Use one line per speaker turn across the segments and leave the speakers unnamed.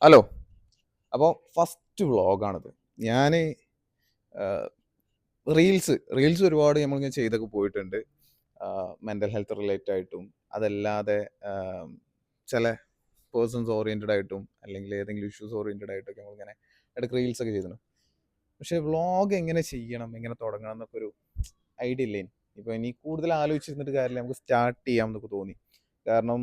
Hello. അപ്പോൾ first വ്ളോഗാണിത്. ഞാൻ reels ഒരുപാട് നമ്മളിങ്ങനെ ചെയ്തൊക്കെ പോയിട്ടുണ്ട്. മെൻ്റൽ ഹെൽത്ത് റിലേറ്റഡ് ആയിട്ടും അതല്ലാതെ ചില പേഴ്സൺസ് ഓറിയൻറ്റഡ് ആയിട്ടും അല്ലെങ്കിൽ ഏതെങ്കിലും ഇഷ്യൂസ് ഓറിയൻറ്റഡ് ആയിട്ടൊക്കെ നമ്മളിങ്ങനെ ഇടയ്ക്ക് റീൽസൊക്കെ ചെയ്തിട്ടുണ്ട്. പക്ഷേ വ്ളോഗ് എങ്ങനെ ചെയ്യണം, എങ്ങനെ തുടങ്ങണം എന്നൊക്കെ ഒരു ഐഡിയ ഇല്ലേ. ഇപ്പോൾ ഇനി കൂടുതൽ ആലോചിച്ചിരുന്നിട്ട് കാര്യമില്ല, നമുക്ക് സ്റ്റാർട്ട് ചെയ്യാം എന്നൊക്കെ തോന്നി. കാരണം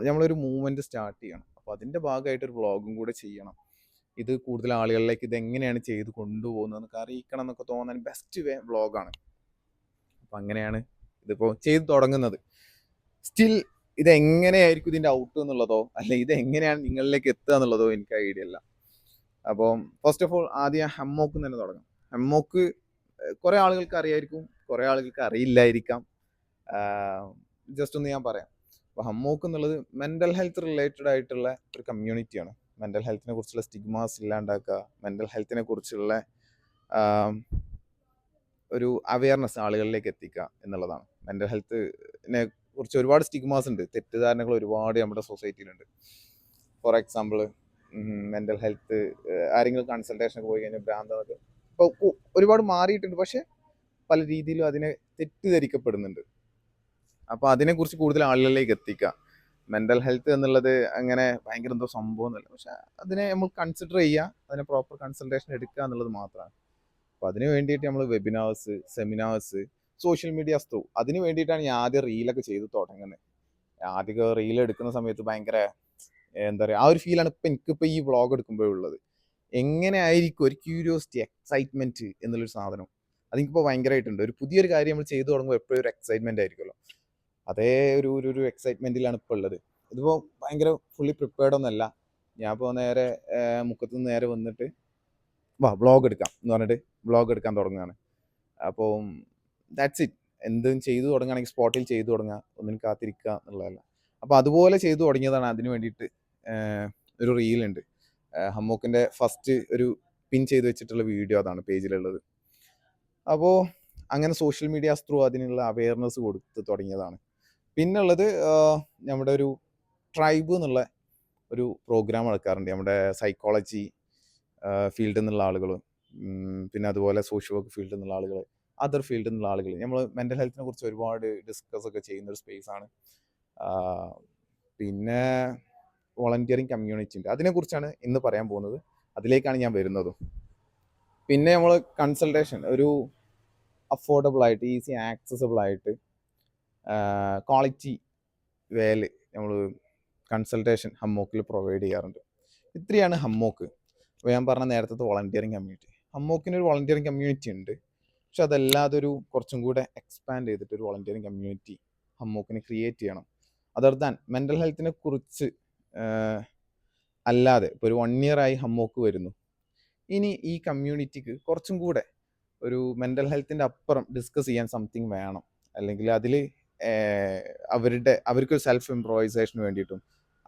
നമ്മളൊരു മൂവ്മെൻറ്റ് സ്റ്റാർട്ട് ചെയ്യണം. അപ്പോൾ അതിൻ്റെ ഭാഗമായിട്ടൊരു വ്ളോഗും കൂടെ ചെയ്യണം. ഇത് കൂടുതൽ ആളുകളിലേക്ക് ഇതെങ്ങനെയാണ് ചെയ്ത് കൊണ്ടുപോകുന്നതെന്നൊക്കെ അറിയിക്കണം എന്നൊക്കെ തോന്നാൻ ബെസ്റ്റ് വേ വ്ളോഗാണ്. അപ്പം അങ്ങനെയാണ് ഇതിപ്പോൾ ചെയ്ത് തുടങ്ങുന്നത്. സ്റ്റിൽ ഇതെങ്ങനെയായിരിക്കും ഇതിൻ്റെ ഔട്ട് എന്നുള്ളതോ അല്ല ഇതെങ്ങനെയാണ് നിങ്ങളിലേക്ക് എത്തുക എന്നുള്ളതോ എനിക്ക് ഐഡിയ ഇല്ല. അപ്പോൾ ഫസ്റ്റ് ഓഫ് ഓൾ ആദ്യം ഹമ്മോക്ക് തന്നെ തുടങ്ങാം. ഹമ്മോക്ക് കുറേ ആളുകൾക്ക് അറിയായിരിക്കും, കുറേ ആളുകൾക്ക് അറിയില്ലായിരിക്കാം. ജസ്റ്റ് ഒന്ന് ഞാൻ പറയാം. അപ്പോൾ ഹമ്മോക്ക് എന്നുള്ളത് മെൻ്റൽ ഹെൽത്ത് റിലേറ്റഡ് ആയിട്ടുള്ള ഒരു കമ്മ്യൂണിറ്റിയാണ്. മെൻ്റൽ ഹെൽത്തിനെ കുറിച്ചുള്ള സ്റ്റിഗ്മാസ് ഇല്ലാണ്ടാക്കുക, മെൻ്റൽ ഹെൽത്തിനെ കുറിച്ചുള്ള ഒരു അവയർനെസ് ആളുകളിലേക്ക് എത്തിക്കുക എന്നുള്ളതാണ്. മെൻ്റൽ ഹെൽത്തിനെ കുറിച്ച് ഒരുപാട് സ്റ്റിഗ്മാസ് ഉണ്ട്, തെറ്റിദ്ധാരണകൾ ഒരുപാട് നമ്മുടെ സൊസൈറ്റിയിലുണ്ട്. ഫോർ എക്സാമ്പിൾ, മെൻ്റൽ ഹെൽത്ത് ആരെങ്കിലും കൺസൾട്ടേഷനൊക്കെ പോയി കഴിഞ്ഞാൽ ഭ്രാന്താന്നൊക്കെ ഇപ്പോൾ ഒരുപാട് മാറിയിട്ടുണ്ട്. പക്ഷേ പല രീതിയിലും അതിനെ തെറ്റിദ്ധരിക്കപ്പെടുന്നുണ്ട്. അപ്പോൾ അതിനെക്കുറിച്ച് കൂടുതൽ ആളുകളിലേക്ക് എത്തിക്കുക. മെൻ്റൽ ഹെൽത്ത് എന്നുള്ളത് അങ്ങനെ ഭയങ്കര എന്തോ സംഭവം എന്നല്ല, പക്ഷെ അതിനെ നമ്മൾ കൺസിഡർ ചെയ്യുക, അതിനെ പ്രോപ്പർ കൺസൾട്ടേഷൻ എടുക്കുക എന്നുള്ളത് മാത്രമാണ്. അപ്പോൾ അതിന് വേണ്ടിയിട്ട് നമ്മൾ വെബിനാഴ്സ്, സെമിനാഴ്സ്, സോഷ്യൽ മീഡിയാസ് ത്രൂ അതിന് വേണ്ടിയിട്ടാണ് ഞാൻ ആദ്യം റീലൊക്കെ ചെയ്ത് തുടങ്ങുന്നത്. ആദ്യമൊക്കെ റീൽ എടുക്കുന്ന സമയത്ത് ഭയങ്കര എന്താ പറയുക, ആ ഒരു ഫീലാണ് ഇപ്പം എനിക്കിപ്പോൾ ഈ വ്ളോഗ് എടുക്കുമ്പോഴുള്ളത്. എങ്ങനെ ആയിരിക്കും ഒരു ക്യൂരിയോസിറ്റി, എക്സൈറ്റ്മെൻറ്റ് എന്നുള്ളൊരു സാധനം അതെനിക്കിപ്പോൾ ഭയങ്കരമായിട്ടുണ്ട്. ഒരു പുതിയൊരു കാര്യം നമ്മൾ ചെയ്തു തുടങ്ങുമ്പോൾ എപ്പോഴും ഒരു എക്സൈറ്റ്മെൻ്റ് ആയിരിക്കുമല്ലോ. അതേ ഒരു എക്സൈറ്റ്മെൻറ്റിലാണ് ഇപ്പോൾ ഉള്ളത്. ഇതിപ്പോൾ ഭയങ്കര ഫുള്ളി പ്രിപ്പയർഡ് ഒന്നല്ല. ഞാൻ ഇപ്പോൾ നേരെ മുക്കത്തുനിന്ന് നേരെ വന്നിട്ട് വ്ളോഗ് എടുക്കാം എന്ന് പറഞ്ഞിട്ട് വ്ളോഗ് എടുക്കാൻ തുടങ്ങുകയാണ്. അപ്പോൾ ദാറ്റ്സ് ഇറ്റ്. എന്തും ചെയ്തു തുടങ്ങുകയാണെങ്കിൽ സ്പോട്ടിൽ ചെയ്തു തുടങ്ങുക, ഒന്നിനും കാത്തിരിക്കുക എന്നുള്ളതല്ല. അപ്പോൾ അതുപോലെ ചെയ്തു തുടങ്ങിയതാണ്. അതിന് വേണ്ടിയിട്ട് ഒരു റീലുണ്ട്, ഹമ്മോക്കിൻ്റെ ഫസ്റ്റ് ഒരു പിൻ ചെയ്ത് വെച്ചിട്ടുള്ള വീഡിയോ അതാണ് പേജിലുള്ളത്. അപ്പോൾ അങ്ങനെ സോഷ്യൽ മീഡിയാസ് ത്രൂ അതിനുള്ള അവെയർനെസ് കൊടുത്ത് തുടങ്ങിയതാണ്. പിന്നുള്ളത് നമ്മുടെ ഒരു ട്രൈബ് എന്നുള്ള ഒരു പ്രോഗ്രാം എടുക്കാറുണ്ട്. നമ്മുടെ സൈക്കോളജി ഫീൽഡിൽ നിന്നുള്ള ആളുകൾ, പിന്നെ അതുപോലെ സോഷ്യൽ വർക്ക് ഫീൽഡിൽ നിന്നുള്ള ആളുകൾ, അതർ ഫീൽഡിൽ നിന്നുള്ള ആളുകൾ, നമ്മൾ മെൻ്റൽ ഹെൽത്തിനെ കുറിച്ച് ഒരുപാട് ഡിസ്കസ് ഒക്കെ ചെയ്യുന്നൊരു സ്പേസാണ്. പിന്നെ വോളണ്ടിയറിങ് കമ്മ്യൂണിറ്റി ഉണ്ട്, അതിനെക്കുറിച്ചാണ് ഇന്ന് പറയാൻ പോകുന്നത്. അതിലേക്കാണ് ഞാൻ വരുന്നതും. പിന്നെ നമ്മൾ കൺസൾട്ടേഷൻ ഒരു അഫോർഡബിൾ ആയിട്ട്, ഈസി ആക്സസിബിൾ ആയിട്ട്, ക്വാളിറ്റി വേല് നമ്മൾ കൺസൾട്ടേഷൻ ഹമ്മോക്കിൽ പ്രൊവൈഡ് ചെയ്യാറുണ്ട്. ഇത്രയാണ് ഹമ്മോക്ക്. അപ്പോൾ ഞാൻ പറഞ്ഞ നേരത്തെ വോളണ്ടിയറിങ് കമ്മ്യൂണിറ്റി, ഹമ്മോക്കിനൊരു വോളണ്ടിയറിങ് കമ്മ്യൂണിറ്റി ഉണ്ട്. പക്ഷെ അതല്ലാതെ ഒരു കുറച്ചും കൂടെ എക്സ്പാൻഡ് ചെയ്തിട്ട് ഒരു വോളണ്ടിയറിങ് കമ്മ്യൂണിറ്റി ഹമ്മോക്കിന് ക്രിയേറ്റ് ചെയ്യണം. അതർ ദാൻ മെൻ്റൽ ഹെൽത്തിനെ കുറിച്ച് അല്ലാതെ ഇപ്പോൾ ഒരു 1 year ആയി ഹമ്മോക്ക് വരുന്നു. ഇനി ഈ കമ്മ്യൂണിറ്റിക്ക് കുറച്ചും കൂടെ ഒരു മെൻ്റൽ ഹെൽത്തിൻ്റെ അപ്പുറം ഡിസ്കസ് ചെയ്യാൻ സംതിങ് വേണം. അല്ലെങ്കിൽ അതിൽ അവർക്കൊരു സെൽഫ് ഇംപ്രൂവൈസേഷന് വേണ്ടിയിട്ടും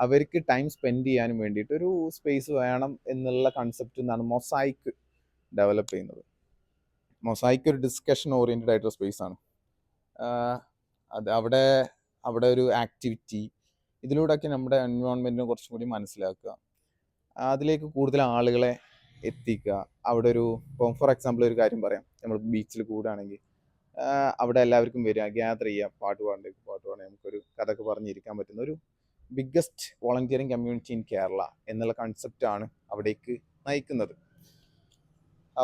അവർക്ക് ടൈം സ്പെൻഡ് ചെയ്യാനും വേണ്ടിയിട്ട് ഒരു സ്പേസ് വേണം എന്നുള്ള കൺസെപ്റ്റിൽ നിന്നാണ് മൊസൈക്ക് ഡെവലപ്പ് ചെയ്യുന്നത്. മൊസൈക്ക് ഒരു ഡിസ്കഷൻ ഓറിയൻറ്റഡ് ആയിട്ടുള്ള സ്പേസാണ്. അത് അവിടെ ഒരു ആക്ടിവിറ്റി, ഇതിലൂടെയൊക്കെ നമ്മുടെ എൻവയോൺമെൻറ്റിനെ കുറച്ചും കൂടി മനസ്സിലാക്കുക, അതിലേക്ക് കൂടുതൽ ആളുകളെ എത്തിക്കുക. അവിടെ ഒരു ഇപ്പം ഫോർ എക്സാമ്പിൾ ഒരു കാര്യം പറയാം, നമ്മൾ ബീച്ചിൽ കൂടുകയാണെങ്കിൽ അവിടെ എല്ലാവർക്കും വരിക, ഗ്യാദർ ചെയ്യുക, പാട്ട് പാടേണ്ടത് പാട്ട് പാടാൻ, നമുക്കൊരു കഥയൊക്കെ പറഞ്ഞിരിക്കാൻ പറ്റുന്ന ഒരു biggest volunteering community in Kerala എന്നുള്ള കൺസെപ്റ്റാണ് അവിടേക്ക് നയിക്കുന്നത്.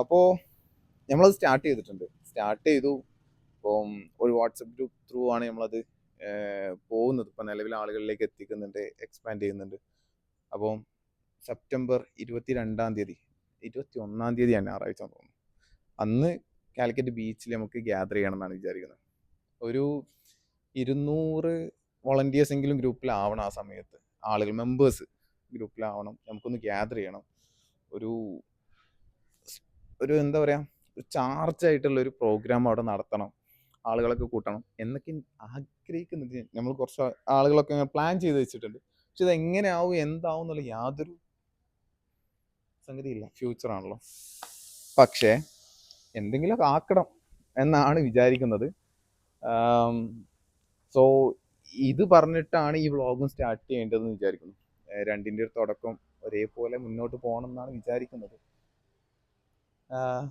അപ്പോൾ നമ്മളത് സ്റ്റാർട്ട് ചെയ്തു. ഇപ്പം ഒരു വാട്സപ്പ് ഗ്രൂപ്പ് ത്രൂ ആണ് നമ്മളത് പോകുന്നത്. ഇപ്പം നിലവിൽ ആളുകളിലേക്ക് എത്തിക്കുന്നുണ്ട്, എക്സ്പാൻഡ് ചെയ്യുന്നുണ്ട്. അപ്പം സെപ്റ്റംബർ 21 തീയതി ഞായറാഴ്ച തോന്നുന്നു, അന്ന് കാലിക്കറ്റ് ബീച്ചിൽ നമുക്ക് ഗ്യാദർ ചെയ്യണം എന്നാണ് വിചാരിക്കുന്നത്. ഒരു 200 വോളണ്ടിയേഴ്സ് എങ്കിലും ഗ്രൂപ്പിലാവണം. ആ സമയത്ത് ആളുകൾ മെമ്പേഴ്സ് ഗ്രൂപ്പിലാവണം. നമുക്കൊന്ന് ഗ്യാദർ ചെയ്യണം. ഒരു എന്താ പറയുക, ഒരു ചാർജ് ആയിട്ടുള്ളൊരു പ്രോഗ്രാം അവിടെ നടത്തണം, ആളുകളൊക്കെ കൂട്ടണം എന്നൊക്കെ ആഗ്രഹിക്കുന്നുണ്ട്. നമ്മൾ കുറച്ച് ആളുകളൊക്കെ പ്ലാൻ ചെയ്ത് വെച്ചിട്ടുണ്ട്. പക്ഷെ ഇത് എങ്ങനെയാവും, എന്താവും എന്നുള്ള യാതൊരു സംഗതിയില്ല. ഫ്യൂച്ചറാണല്ലോ. പക്ഷേ എന്തെങ്കിലുമൊക്കെ ആക്കണം എന്നാണ് വിചാരിക്കുന്നത്. സോ ഇത് പറഞ്ഞിട്ടാണ് ഈ വ്ളോഗും സ്റ്റാർട്ട് ചെയ്യേണ്ടതെന്ന് വിചാരിക്കുന്നു. രണ്ടിൻ്റെ ഒരു തുടക്കം ഒരേപോലെ മുന്നോട്ട് പോകണം എന്നാണ് വിചാരിക്കുന്നത്.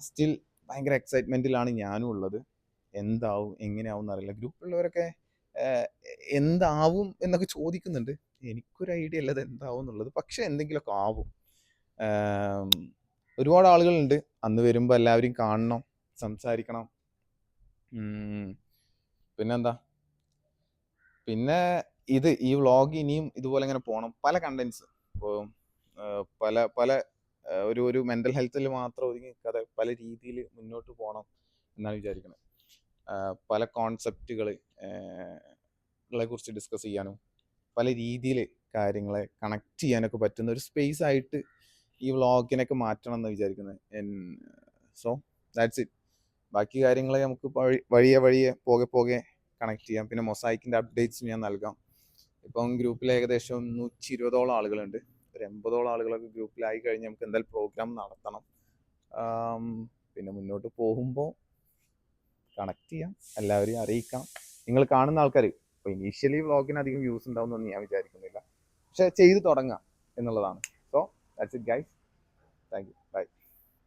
സ്റ്റിൽ ഭയങ്കര എക്സൈറ്റ്മെൻറ്റിലാണ് ഞാനും ഉള്ളത്. എന്താവും എങ്ങനെയാവും എന്നറിയില്ല. ഗ്രൂപ്പിലുള്ളവരൊക്കെ എന്താവും എന്നൊക്കെ ചോദിക്കുന്നുണ്ട്. എനിക്കൊരു ഐഡിയ ഇല്ലത് എന്താവും എന്നുള്ളത്. പക്ഷെ എന്തെങ്കിലുമൊക്കെ ആവും. ഒരുപാട് ആളുകളുണ്ട്. അന്ന് വരുമ്പോൾ എല്ലാവരും കാണണം, സംസാരിക്കണം. പിന്നെന്താ, പിന്നെ ഈ വ്ളോഗ് ഇനിയും ഇതുപോലെ ഇങ്ങനെ പോകണം. പല കണ്ടൻസ് ഇപ്പോൾ പല പല ഒരു മെൻ്റൽ ഹെൽത്തിൽ മാത്രം ഒതുങ്ങി നിൽക്കാതെ പല രീതിയിൽ മുന്നോട്ട് പോകണം എന്നാണ് വിചാരിക്കുന്നത്. പല കോൺസെപ്റ്റുകളെ കുറിച്ച് ഡിസ്കസ് ചെയ്യാനും പല രീതിയിൽ കാര്യങ്ങളെ കണക്ട് ചെയ്യാനൊക്കെ പറ്റുന്ന ഒരു സ്പേസ് ആയിട്ട് ഈ വ്ളോഗിനൊക്കെ മാറ്റണം എന്ന് വിചാരിക്കുന്നത്. So that's it. ബാക്കി കാര്യങ്ങളെ നമുക്ക് വഴിയെ പോകെ കണക്ട് ചെയ്യാം. പിന്നെ മൊസായിക്കിൻ്റെ അപ്ഡേറ്റ്സ് ഞാൻ നൽകാം. ഇപ്പം ഗ്രൂപ്പിൽ ഏകദേശം 120ഓളം ആളുകളുണ്ട്. ഒരു 80ഓളം ആളുകളൊക്കെ ഗ്രൂപ്പിലായി കഴിഞ്ഞ് നമുക്ക് എന്തായാലും പ്രോഗ്രാം നടത്തണം. പിന്നെ മുന്നോട്ട് പോകുമ്പോൾ കണക്ട് ചെയ്യാം, എല്ലാവരെയും അറിയിക്കാം. നിങ്ങൾ കാണുന്ന ആൾക്കാർ ഇപ്പോൾ ഇനീഷ്യലി വ്ളോഗിന് അധികം വ്യൂസ് ഉണ്ടാവുമെന്നൊന്നും ഞാൻ വിചാരിക്കുന്നില്ല, പക്ഷെ ചെയ്തു തുടങ്ങാം എന്നുള്ളതാണ്. So that's it guys.